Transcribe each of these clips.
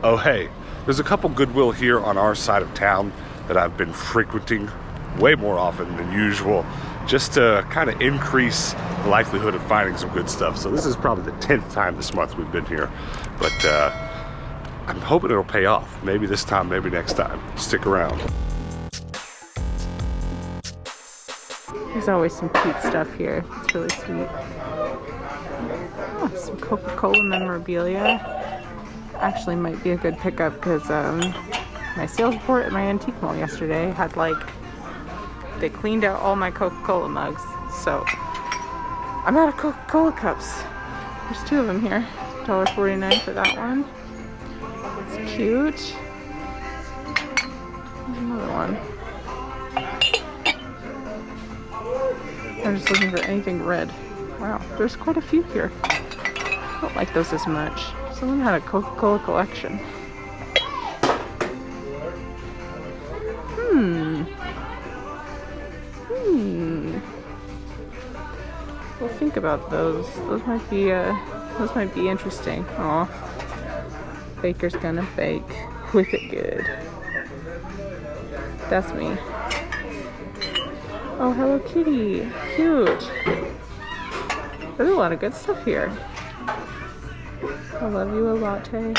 Oh hey, there's a couple Goodwill here on our side of town that I've been frequenting way more often than usual, just to kind of increase the likelihood of finding some good stuff. So this is probably the 10th time this month we've been here, but I'm hoping it'll pay off. Maybe this time, maybe next time. Stick around. There's always some cute stuff here. It's really sweet. Oh, some Coca-Cola memorabilia. Actually might be a good pickup because my sales report at my antique mall yesterday had they cleaned out all my Coca-Cola mugs. So I'm out of Coca-Cola cups. There's 2 of them here. $1.49 for that one. It's cute. There's another one. I'm just looking for anything red. Wow, there's quite a few here. I don't like those as much. Someone had a Coca-Cola collection. We'll think about those. Those might be interesting. Aw. Baker's gonna bake. Whip it good. That's me. Oh, Hello Kitty. Cute. There's a lot of good stuff here. I love you a latte.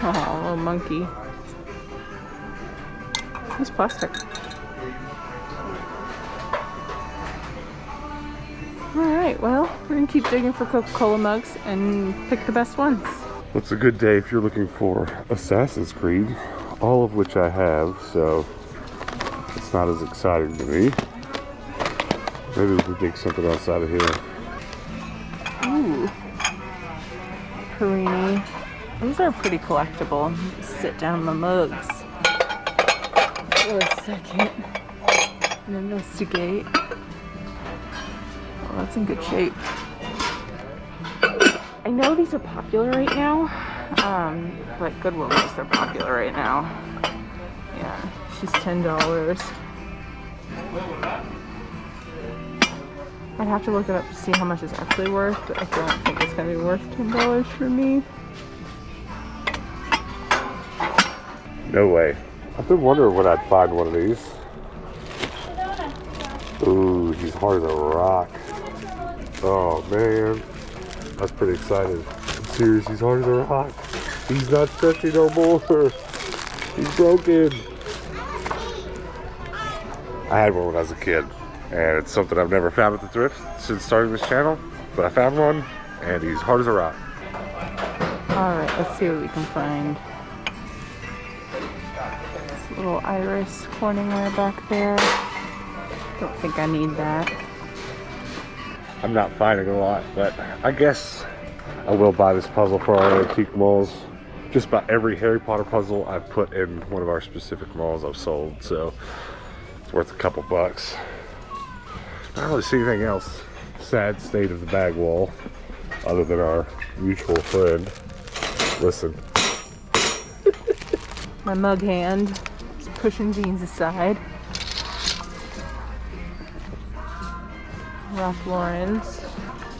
Oh, little monkey. It's plastic. Alright, well, we're gonna keep digging for Coca-Cola mugs and pick the best ones. It's a good day if you're looking for Assassin's Creed, all of which I have, so it's not as exciting to me. Maybe we can dig something else out of here. Ooh. Perini. These are pretty collectible. Sit down my mugs for a second and investigate. Oh, that's in good shape. I know these are popular right now, but Goodwill knows they're popular right now. Yeah, she's $10. I'd have to look it up to see how much it's actually worth, but I don't think it's going to be worth $10 for me. No way. I've been wondering when I'd find one of these. Ooh, he's hard as a rock. Oh man, that's pretty exciting. I'm serious, he's hard as a rock. He's not stretchy no more. He's broken. I had one when I was a kid, and it's something I've never found at the thrift since starting this channel, but I found one, and he's hard as a rock. Alright, let's see what we can find. This little iris Corningware back there. Don't think I need that. I'm not finding a lot, but I guess I will buy this puzzle for our antique malls. Just about every Harry Potter puzzle I've put in one of our specific malls I've sold, so it's worth a couple bucks. I don't really see anything else. Sad state of the bag wall, other than our mutual friend. Listen. My mug hand is pushing jeans aside. Ralph Lauren's.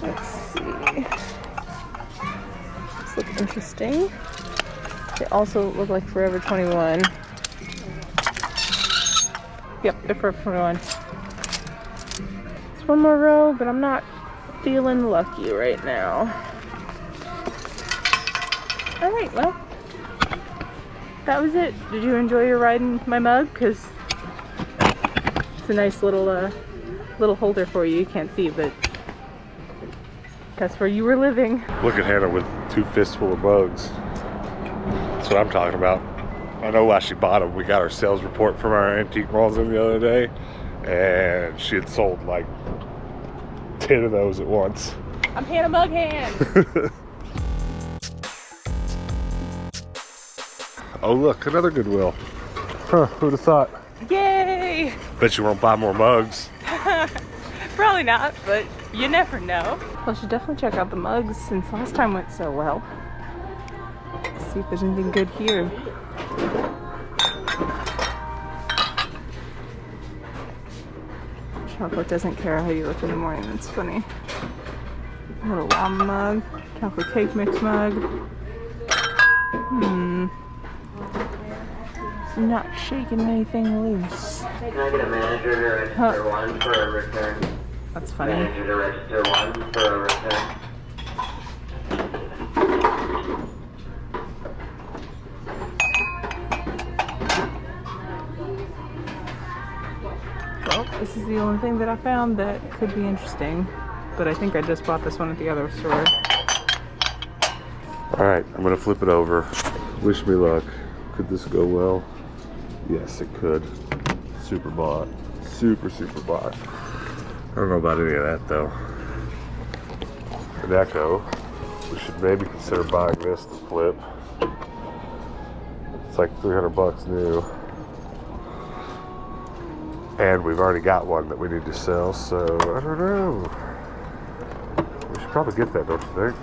Let's see. These look interesting. They also look like Forever 21. Yep, they're Forever 21. There's one more row, but I'm not feeling lucky right now. Alright, well, that was it. Did you enjoy your ride in my mug? Because it's a nice little holder for you. You can't see, but that's where you were living. Look at Hannah with 2 fistful of mugs. That's what I'm talking about. I know why she bought them. We got our sales report from our antique malls in the other day, and she had sold like 10 of those at once. I'm Hannah Mug Hands. Oh look, another Goodwill. Huh, who'd have thought? Yay! Bet you won't buy more mugs. Probably not, but you never know. Well, I should definitely check out the mugs since last time went so well. See if there's anything good here. Chocolate doesn't care how you look in the morning. That's funny. A little llama mug. Chocolate cake mix mug. Not shaking anything loose. Can I get a manager to register one for a return? That's funny. Manager to register one for a return. Well, this is the only thing that I found that could be interesting. But I think I just bought this one at the other store. Alright, I'm gonna flip it over. Wish me luck. Could this go well? Yes, it could. Super bought. Super bought. I don't know about any of that though. An Echo. We should maybe consider buying this to flip. It's like 300 bucks new. And we've already got one that we need to sell, so I don't know. We should probably get that, don't you think?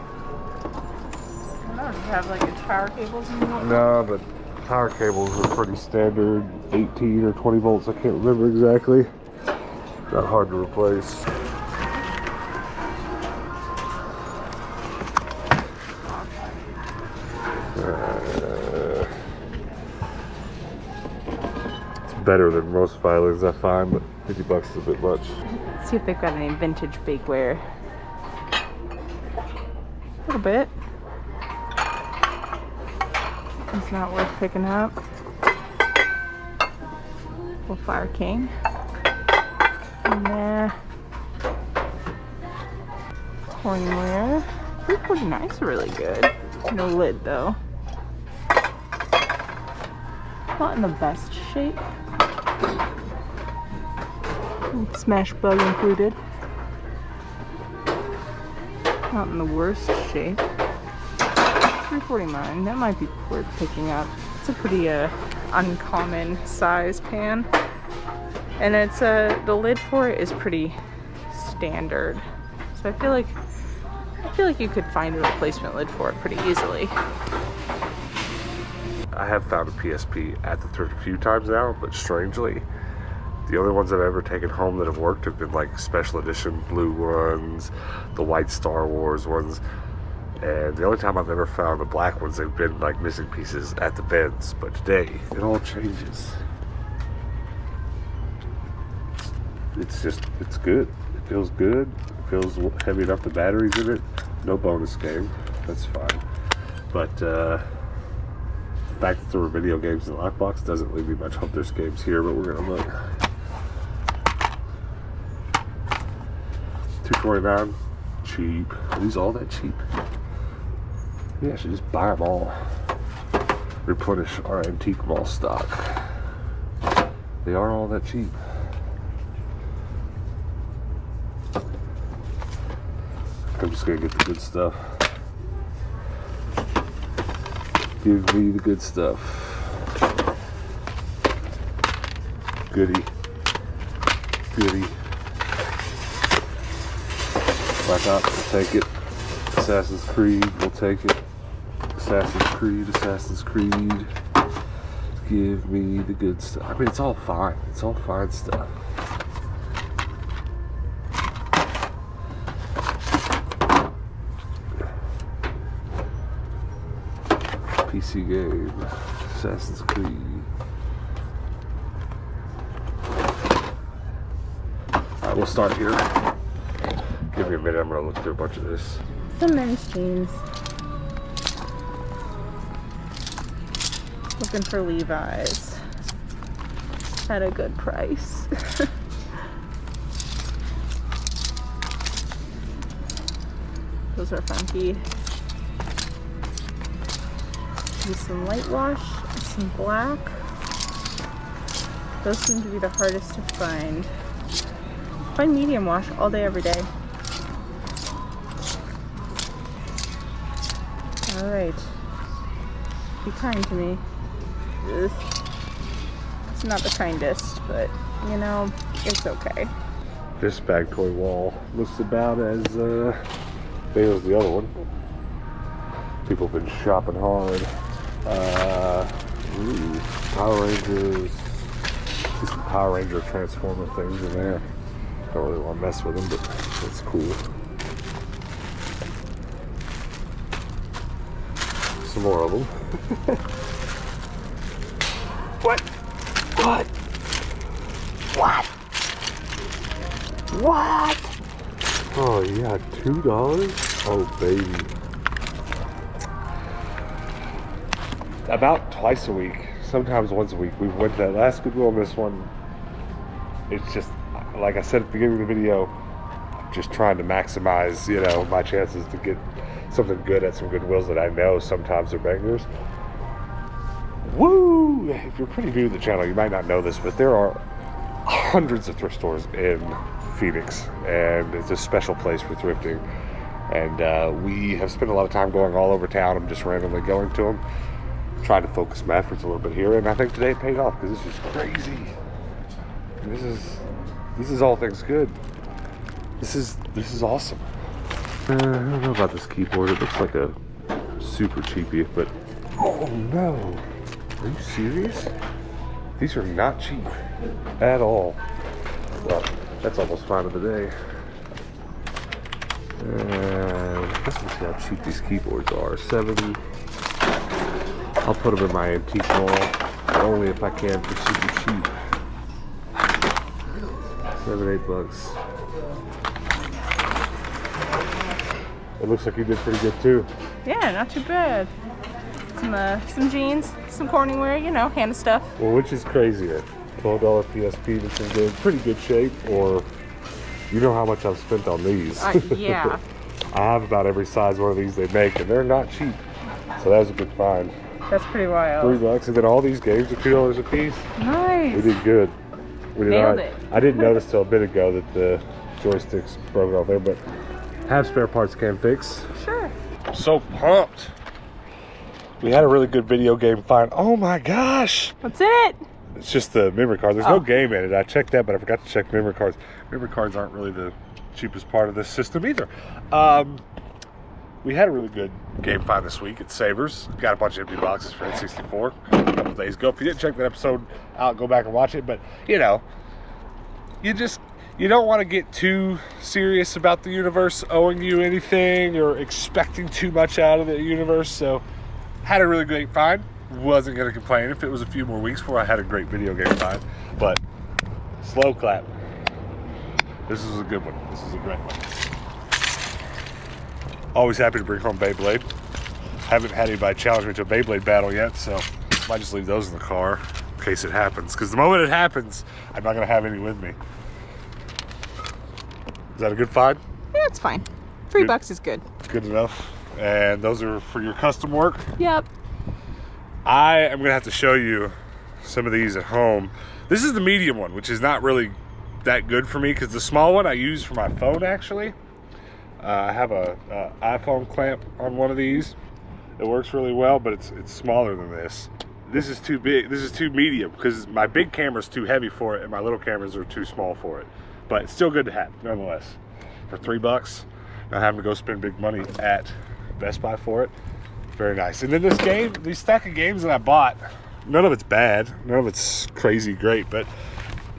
I don't know, does it have like its power cables and whatnot? No, but power cables are pretty standard, 18 or 20 volts, I can't remember exactly. Not hard to replace. It's better than most violins I find, but 50 bucks is a bit much. Let's see if they've got any vintage bakeware. A little bit. It's not worth picking up. Little Fire King. Nah. Cornware. 349 is really good. No lid though. Not in the best shape. Smash bug included. Not in the worst shape. 349. That might be worth picking up. It's a pretty uncommon size pan, and it's the lid for it is pretty standard. So I feel like you could find a replacement lid for it pretty easily. I have found a PSP at the thrift a few times now, but strangely, the only ones I've ever taken home that have worked have been like special edition blue ones, the white Star Wars ones, and the only time I've ever found the black ones, they've been like missing pieces at the bins. But today, it all changes. It's good. It feels good. It feels heavy enough, the batteries in it. No bonus game. That's fine. But the fact that there were video games in the lockbox doesn't leave me much hope there's games here, but we're gonna look. $249, cheap. Are these all that cheap? Yeah, I should just buy them all. Replenish our antique mall stock. They are all that cheap. I'm just gonna get the good stuff. Give me the good stuff. Goody. Goody. Black Ops, we'll take it. Assassin's Creed, we'll take it. Assassin's Creed, Assassin's Creed. Give me the good stuff. I mean, it's all fine. It's all fine stuff. PC game, Assassin's Creed. Alright, we'll start here. Give me a minute, I'm gonna look through a bunch of this. Some men's jeans. Looking for Levi's. At a good price. Those are funky. Use some light wash, some black. Those seem to be the hardest to find. Find medium wash all day, every day. Alright. Be kind to me. Ugh. It's not the kindest, but you know, it's okay. This bag toy wall looks about as big as the other one. People have been shopping hard. Power Rangers. See some Power Ranger Transformer things in there. Don't really want to mess with them, but it's cool. Some more of them. What? What? What? What? Oh yeah, $2? Oh baby. About twice a week, sometimes once a week. We went to that last Goodwill and this one. It's just, like I said at the beginning of the video, I'm just trying to maximize, you know, my chances to get something good at some Goodwills that I know sometimes are bangers. Woo! If you're pretty new to the channel, you might not know this, but there are hundreds of thrift stores in Phoenix, and it's a special place for thrifting. And we have spent a lot of time going all over town. I'm just randomly going to them, trying to focus my efforts a little bit here, and I think today it paid off because this is crazy. This is all things good. This is awesome. I don't know about this keyboard. It looks like a super cheapie, but oh no! Are you serious? These are not cheap at all. Well, that's almost fine of the day. Let's see how cheap these keyboards are. 70. I'll put them in my antique mall, but only if I can for super cheap. $7, $8. It looks like you did pretty good too. Yeah, not too bad. Some jeans, some Corningware, you know, Hannah stuff. Well, which is crazier? $12 PSP that's in pretty good shape, or you know how much I've spent on these? Yeah. I have about every size one of these they make, and they're not cheap. So that was a good find. That's pretty wild. $3, and then all these games are $2 a piece. Nice. We did good. We did Nailed not. it. I didn't notice till a bit ago that the joysticks broke off there, but have spare parts can fix. Sure. I'm so pumped. We had a really good video game find. Oh my gosh. What's in it? It's just the memory card. There's no game in it. I checked that, but I forgot to check memory cards. Memory cards aren't really the cheapest part of this system either. We had a really good game find this week at Savers. Got a bunch of empty boxes for N64 a couple days ago. If you didn't check that episode out, go back and watch it. But, you know, you don't want to get too serious about the universe owing you anything or expecting too much out of the universe. So, had a really great find. Wasn't going to complain if it was a few more weeks before I had a great video game find. But, slow clap. This is a good one. This is a great one. Always happy to bring home Beyblade. Haven't had anybody challenge me to a Beyblade battle yet, so might just leave those in the car in case it happens. Because the moment it happens, I'm not going to have any with me. Is that a good find? Yeah, it's fine. $3 is good. Good enough. And those are for your custom work? Yep. I am going to have to show you some of these at home. This is the medium one, which is not really that good for me because the small one I use for my phone actually. I have a iPhone clamp on one of these. It works really well, but it's smaller than this. This is too big. This is too medium because my big camera's too heavy for it and my little cameras are too small for it. But it's still good to have, nonetheless. For $3, not having to go spend big money at Best Buy for it. Very nice. And then this game, these stack of games that I bought, none of it's bad. None of it's crazy great, but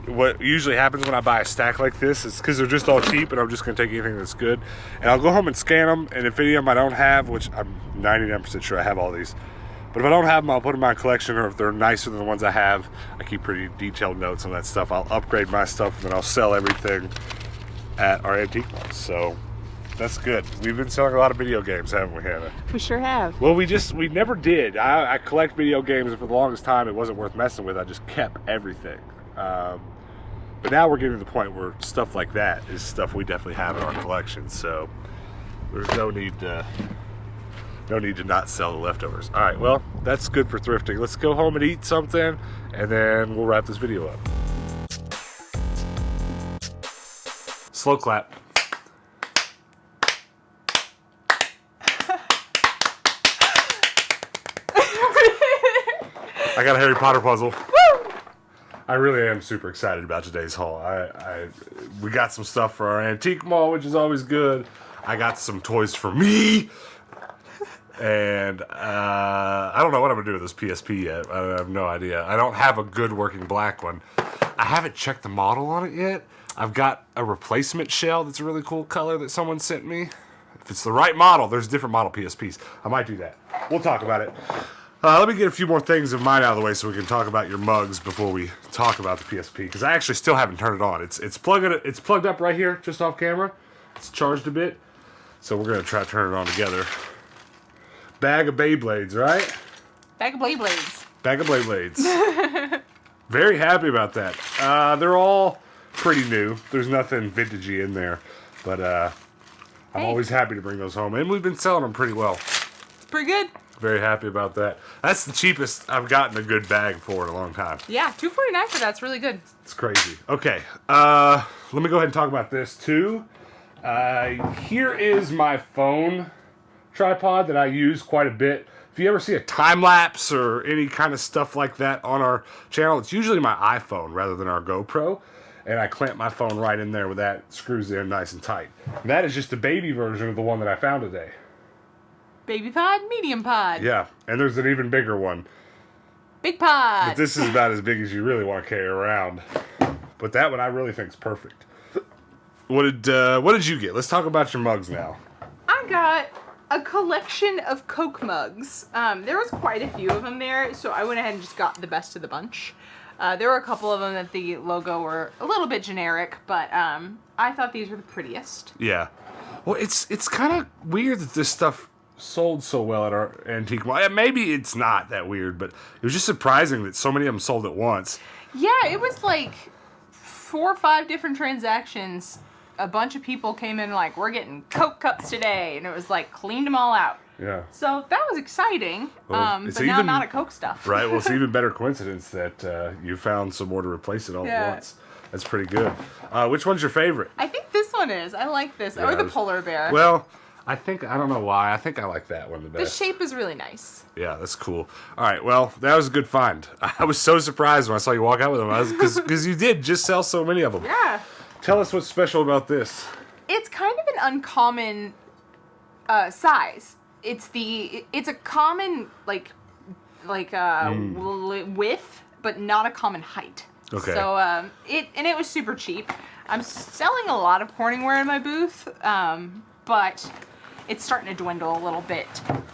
what usually happens when I buy a stack like this is because they're just all cheap and I'm just going to take anything that's good. And I'll go home and scan them, and if any of them I don't have, which I'm 99% sure I have all these, but if I don't have them, I'll put them in my collection, or if they're nicer than the ones I have, I keep pretty detailed notes on that stuff. I'll upgrade my stuff and then I'll sell everything at our antique mall. So that's good. We've been selling a lot of video games, haven't we, Hannah? We sure have. Well, we never did. I collect video games, and for the longest time it wasn't worth messing with. I just kept everything. But now we're getting to the point where stuff like that is stuff we definitely have in our collection. So there's no need to not sell the leftovers. All right, well, that's good for thrifting. Let's go home and eat something, and then we'll wrap this video up. Slow clap. I got a Harry Potter puzzle. Woo! I really am super excited about today's haul. We got some stuff for our antique mall, which is always good. I got some toys for me. And I don't know what I'm going to do with this PSP yet. I have no idea. I don't have a good working black one. I haven't checked the model on it yet. I've got a replacement shell that's a really cool color that someone sent me. If it's the right model, there's different model PSPs. I might do that. We'll talk about it. Let me get a few more things of mine out of the way so we can talk about your mugs before we talk about the PSP. Because I actually still haven't turned it on. It's plugged up right here, just off camera. It's charged a bit. So we're going to try to turn it on together. Bag of Beyblades, right? Bag of Beyblades. Bag of Beyblades. Very happy about that. They're all pretty new. There's nothing vintagey in there. But I'm always happy to bring those home. And we've been selling them pretty well. It's pretty good. Very happy about that. That's the cheapest I've gotten a good bag for in a long time. Yeah, $2.49 for that's really good. It's crazy. Okay, let me go ahead and talk about this too. Here is my phone tripod that I use quite a bit. If you ever see a time lapse or any kind of stuff like that on our channel, it's usually my iPhone rather than our GoPro. And I clamp my phone right in there with that, screws in nice and tight. And that is just a baby version of the one that I found today. Baby pod, medium pod. Yeah, and there's an even bigger one. Big pod. But this is about as big as you really want to carry around. But that one I really think is perfect. What did you get? Let's talk about your mugs now. I got a collection of Coke mugs. There was quite a few of them there, so I went ahead and just got the best of the bunch. There were a couple of them that the logo were a little bit generic, but I thought these were the prettiest. Yeah. Well, it's kind of weird that this stuff sold so well at our antique mall. Maybe it's not that weird, but it was just surprising that so many of them sold at once. Yeah, it was like 4 or 5 different transactions. A bunch of people came in like, we're getting Coke cups today, and it was like cleaned them all out. Yeah. So that was exciting, Well, but now I'm out of Coke stuff. Right, well, it's even better coincidence that you found some more to replace it all at once. That's pretty good. Which one's your favorite? I think this one is. I like this. Or the polar bear. Well, I don't know why. I think I like that one the best. The shape is really nice. Yeah, that's cool. All right, well, that was a good find. I was so surprised when I saw you walk out with them. Because you did just sell so many of them. Yeah. Tell us what's special about this. It's kind of an uncommon size. It's a common width, but not a common height. Okay. So it was super cheap. I'm selling a lot of Corningware in my booth, but it's starting to dwindle a little bit.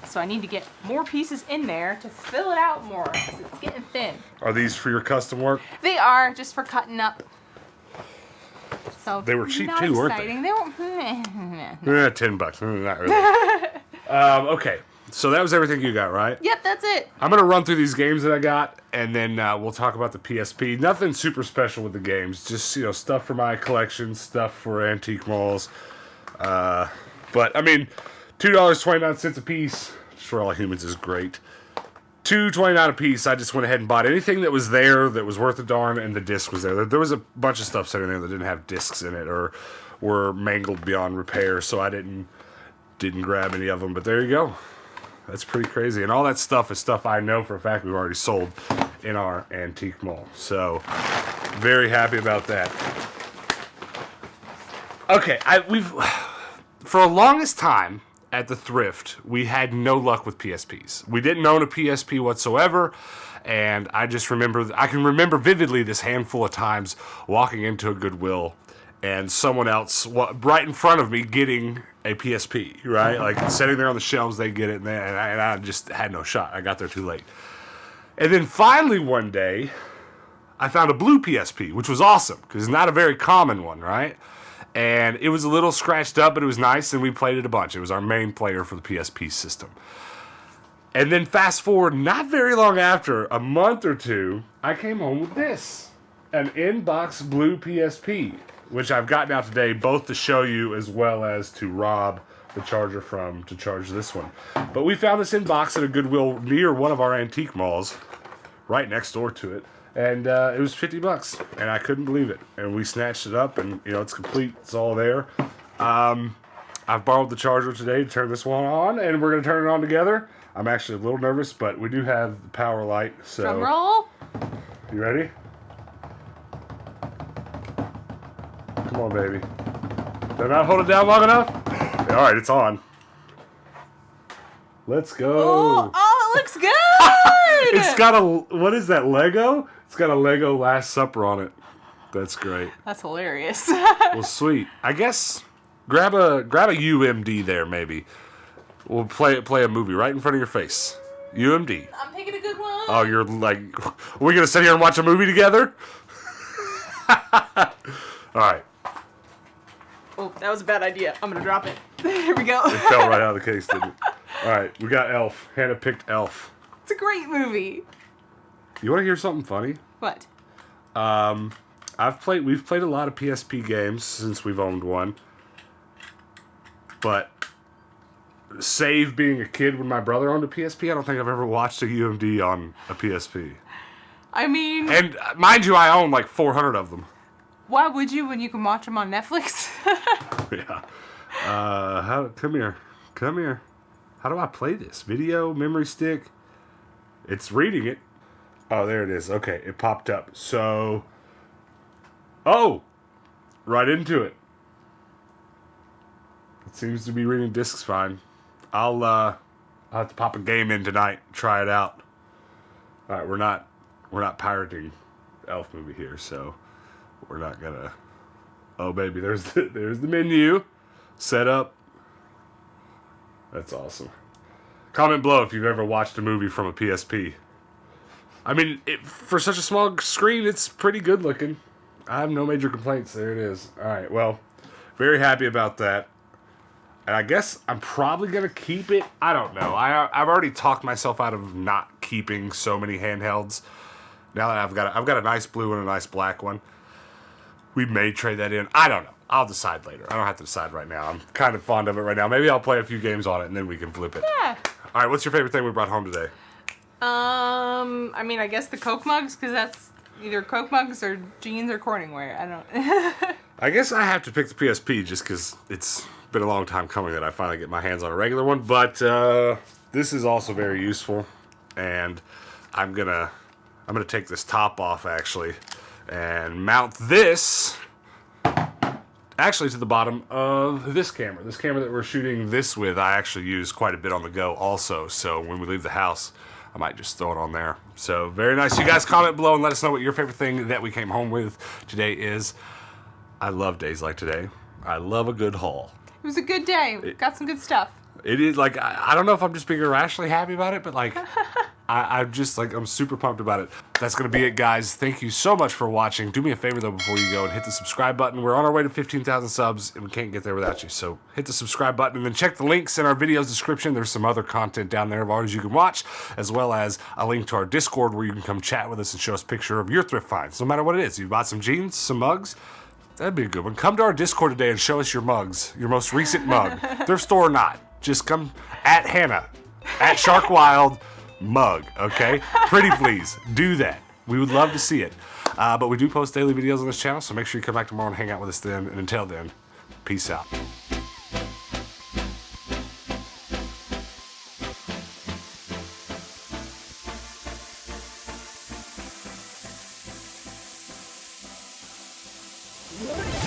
So I need to get more pieces in there to fill it out more because it's getting thin. Are these for your custom work? They are, just for cutting up. So they were cheap not too, exciting. weren't they? They were $10. Not really. Okay, so that was everything you got, right? Yep, that's it. I'm going to run through these games that I got, and then we'll talk about the PSP. Nothing super special with the games. Just, stuff for my collection, stuff for antique malls. But, I mean, $2.29 a piece, just for all humans, is great. $2.29 a piece. I just went ahead and bought anything that was there that was worth a darn, and the disc was there. There was a bunch of stuff sitting there that didn't have discs in it or were mangled beyond repair, so I didn't grab any of them. But there you go. That's pretty crazy. And all that stuff is stuff I know for a fact we've already sold in our antique mall. So, very happy about that. Okay, for the longest time at the thrift, we had no luck with PSPs. We didn't own a PSP whatsoever, and I can remember vividly this handful of times walking into a Goodwill and someone else right in front of me getting a PSP, right? Like sitting there on the shelves, they get it, and I just had no shot. I got there too late. And then finally one day, I found a blue PSP, which was awesome, because it's not a very common one, right? And it was a little scratched up, but it was nice, and we played it a bunch. It was our main player for the PSP system. And then fast forward, not very long after, a month or two, I came home with this. An in-box blue PSP, which I've gotten out today, both to show you as well as to rob the charger from to charge this one. But we found this in-box at a Goodwill near one of our antique malls, right next door to it. And it was $50, and I couldn't believe it. And we snatched it up, and it's complete. It's all there. I've borrowed the charger today to turn this one on, and we're going to turn it on together. I'm actually a little nervous, but we do have the power light. So, drum roll. You ready? Come on, baby. Did I not hold it down long enough? Yeah, all right, it's on. Let's go. Oh, it looks good. It's got what is that, Lego? It's got a Lego Last Supper on it. That's great. That's hilarious. Well, sweet. I guess grab a UMD there, maybe. We'll play a movie right in front of your face. UMD. I'm picking a good one. Oh, you're like, are we gonna sit here and watch a movie together? All right. Oh, that was a bad idea. I'm gonna drop it. Here we go. It fell right out of the case, didn't it? All right, we got Elf. Hannah picked Elf. It's a great movie. You want to hear something funny? What? We've played a lot of PSP games since we've owned one. But save being a kid when my brother owned a PSP, I don't think I've ever watched a UMD on a PSP. I mean... And mind you, I own like 400 of them. Why would you when you can watch them on Netflix? Yeah. Come here. How do I play this? Video, memory stick. It's reading it. Oh, there it is. Okay, it popped up. So... Oh! Right into it. It seems to be reading discs fine. I'll have to pop a game in tonight and try it out. Alright, we're not pirating Elf movie here, so we're not gonna... Oh baby, there's the menu. Set up. That's awesome. Comment below if you've ever watched a movie from a PSP. I mean, for such a small screen, it's pretty good looking. I have no major complaints. There it is. Alright, well, very happy about that. And I guess I'm probably going to keep it. I don't know. I've already talked myself out of not keeping so many handhelds. Now that I've got a nice blue and a nice black one. We may trade that in. I don't know. I'll decide later. I don't have to decide right now. I'm kind of fond of it right now. Maybe I'll play a few games on it and then we can flip it. Yeah. All right, what's your favorite thing we brought home today? I mean, I guess the Coke mugs, because that's either Coke mugs or jeans or Corningware. I don't... I guess I have to pick the PSP just because it's been a long time coming that I finally get my hands on a regular one. But this is also very useful, and I'm gonna take this top off actually and mount this actually to the bottom of this camera. This camera that we're shooting this with, I actually use quite a bit on the go also. So when we leave the house, I might just throw it on there. So very nice. You guys comment below and let us know what your favorite thing that we came home with today is. I love days like today. I love a good haul. It was a good day. We got some good stuff. It is like, I don't know if I'm just being irrationally happy about it, but like, I'm just like, I'm super pumped about it. That's going to be it, guys. Thank you so much for watching. Do me a favor though before you go and hit the subscribe button. We're on our way to 15,000 subs and we can't get there without you. So hit the subscribe button and then check the links in our video's description. There's some other content down there of ours you can watch, as well as a link to our Discord where you can come chat with us and show us a picture of your thrift finds. No matter what it is. You bought some jeans, some mugs. That'd be a good one. Come to our Discord today and show us your mugs, your most recent mug. Thrift store or not. Just come at Hannah, at Shark Wild mug, okay? Pretty please, do that. We would love to see it. But we do post daily videos on this channel, so make sure you come back tomorrow and hang out with us then. And until then, peace out. What?